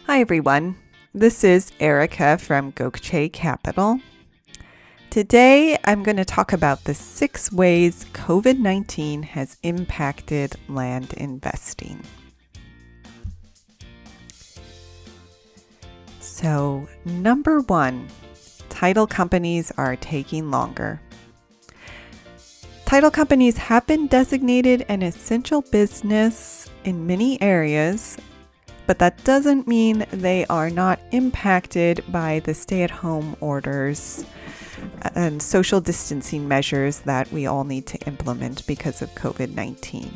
Hi everyone, this is Erica from Gokce Capital. Today I'm going to talk about the 6 ways COVID-19 has impacted land investing. So, number 1, title companies are taking longer. Title companies have been designated an essential business in many areas, but that doesn't mean they are not impacted by the stay-at-home orders and social distancing measures that we all need to implement because of COVID-19.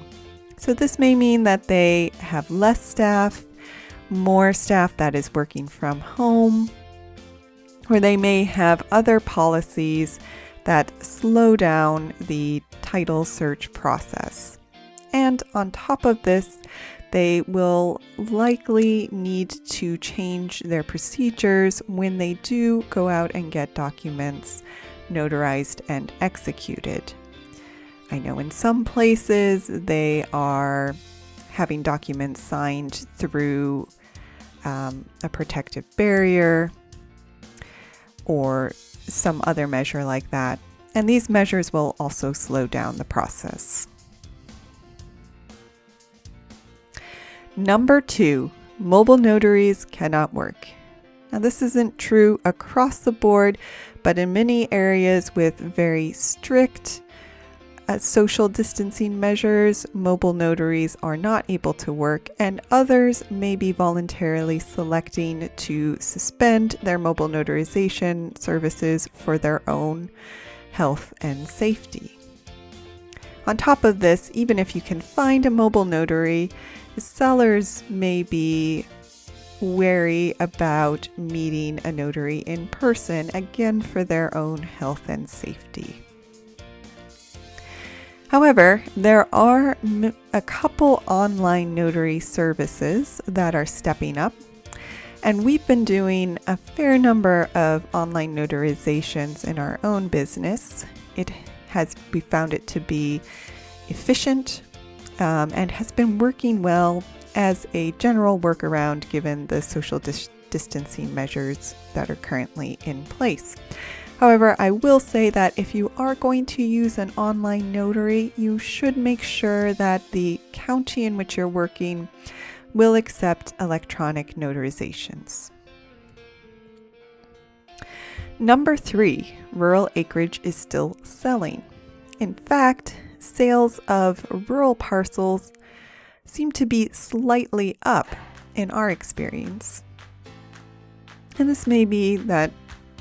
So this may mean that they have less staff, more staff that is working from home, or they may have other policies that slow down the title search process. And on top of this, they will likely need to change their procedures when they do go out and get documents notarized and executed. I know in some places they are having documents signed through a protective barrier or some other measure like that. And these measures will also slow down the process. Number 2, mobile notaries cannot work. Now this isn't true across the board, but in many areas with very strict social distancing measures, mobile notaries are not able to work, and others may be voluntarily selecting to suspend their mobile notarization services for their own health and safety. On top of this, even if you can find a mobile notary, sellers may be wary about meeting a notary in person, again for their own health and safety. However, there are a couple online notary services that are stepping up, and we've been doing a fair number of online notarizations in our own business. We found it to be efficient and has been working well as a general workaround given the social distancing measures that are currently in place. However, I will say that if you are going to use an online notary, you should make sure that the county in which you're working will accept electronic notarizations. Number 3, rural acreage is still selling. In fact, sales of rural parcels seem to be slightly up in our experience. And this may be that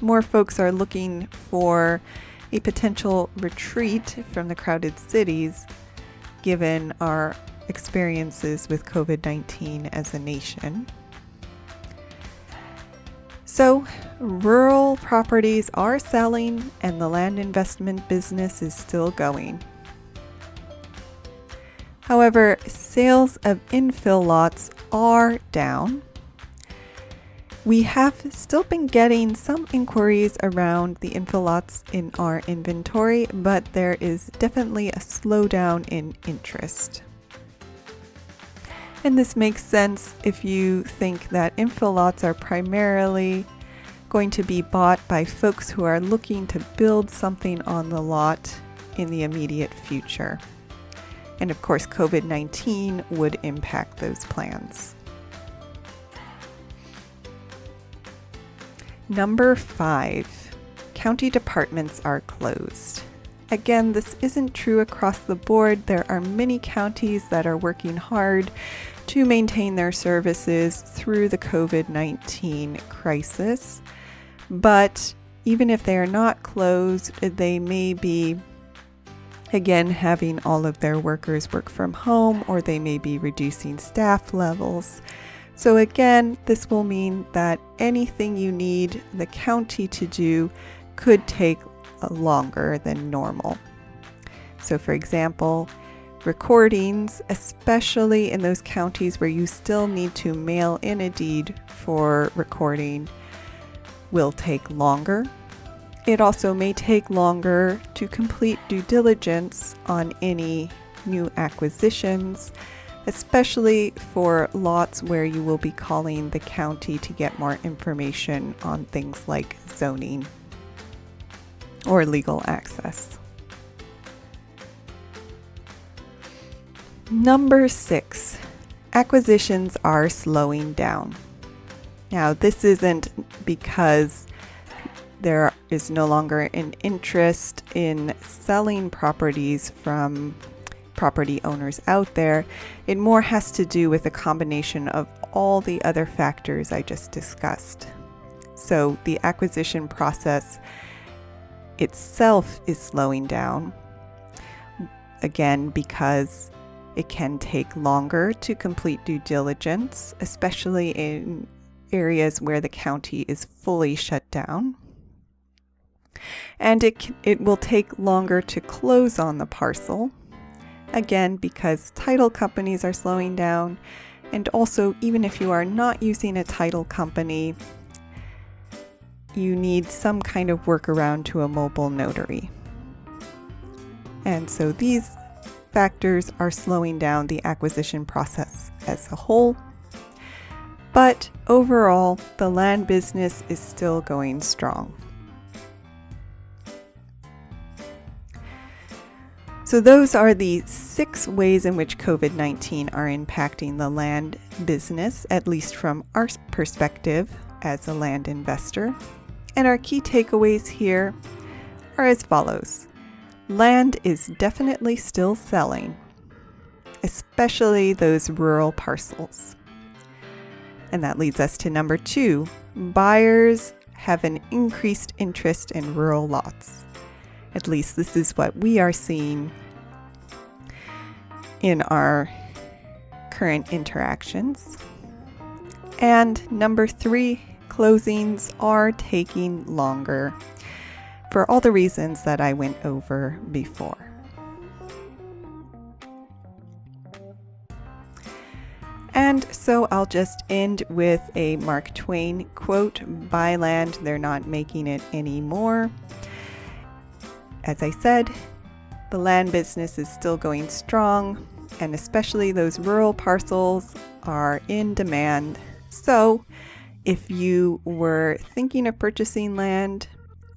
more folks are looking for a potential retreat from the crowded cities given our experiences with COVID-19 as a nation. So, rural properties are selling and the land investment business is still going. However, sales of infill lots are down. We have still been getting some inquiries around the infill lots in our inventory, but there is definitely a slowdown in interest. And this makes sense if you think that infill lots are primarily going to be bought by folks who are looking to build something on the lot in the immediate future. And of course, COVID-19 would impact those plans. Number 5, county departments are closed. Again, this isn't true across the board. There are many counties that are working hard to maintain their services through the COVID-19 crisis. But even if they are not closed, they may be again having all of their workers work from home, or they may be reducing staff levels. So again, this will mean that anything you need the county to do could take longer than normal. So for example, recordings, especially in those counties where you still need to mail in a deed for recording, will take longer. It also may take longer to complete due diligence on any new acquisitions especially for lots where you will be calling the county to get more information on things like zoning or legal access. Number 6, acquisitions are slowing down. Now, this isn't because there is no longer an interest in selling properties from property owners out there. It more has to do with a combination of all the other factors I just discussed. So the acquisition process itself is slowing down, again, because it can take longer to complete due diligence, especially in areas where the county is fully shut down. And it will take longer to close on the parcel, again, because title companies are slowing down. And also, even if you are not using a title company, you need some kind of workaround to a mobile notary. And so these factors are slowing down the acquisition process as a whole. But overall, the land business is still going strong. So those are the 6 ways in which COVID-19 are impacting the land business, at least from our perspective as a land investor. And our key takeaways here are as follows. Land is definitely still selling, especially those rural parcels. And that leads us to number 2. Buyers have an increased interest in rural lots. At least this is what we are seeing in our current interactions. And number 3, closings are taking longer for all the reasons that I went over before. And so I'll just end with a Mark Twain quote, "Buy land, they're not making it anymore." As I said, the land business is still going strong, and especially those rural parcels are in demand. So if you were thinking of purchasing land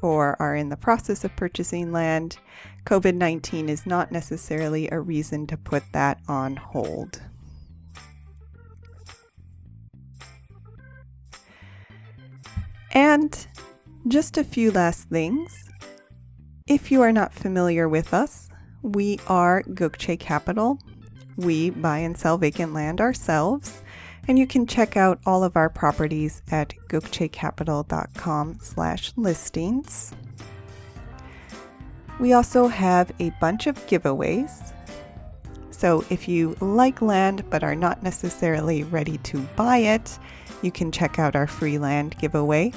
or are in the process of purchasing land, COVID-19 is not necessarily a reason to put that on hold. And just a few last things. If you are not familiar with us, we are Gokce Capital. We buy and sell vacant land ourselves, and you can check out all of our properties at gokcecapital.com/listings. We also have a bunch of giveaways. So if you like land but are not necessarily ready to buy it, you can check out our free land giveaway.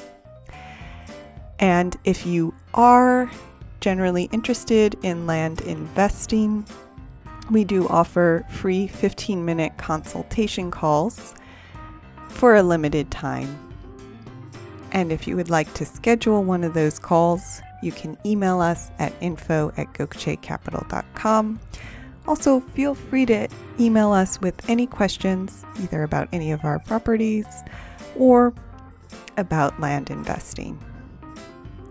And if you are generally interested in land investing, we do offer free 15-minute consultation calls for a limited time. And if you would like to schedule one of those calls, you can email us at info@gokcecapital.com. Also, feel free to email us with any questions, either about any of our properties or about land investing.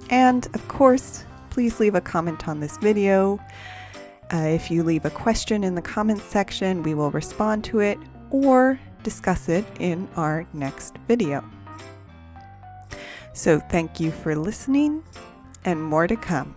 And of course, please leave a comment on this video. If you leave a question in the comments section, we will respond to it or discuss it in our next video. So thank you for listening, and more to come.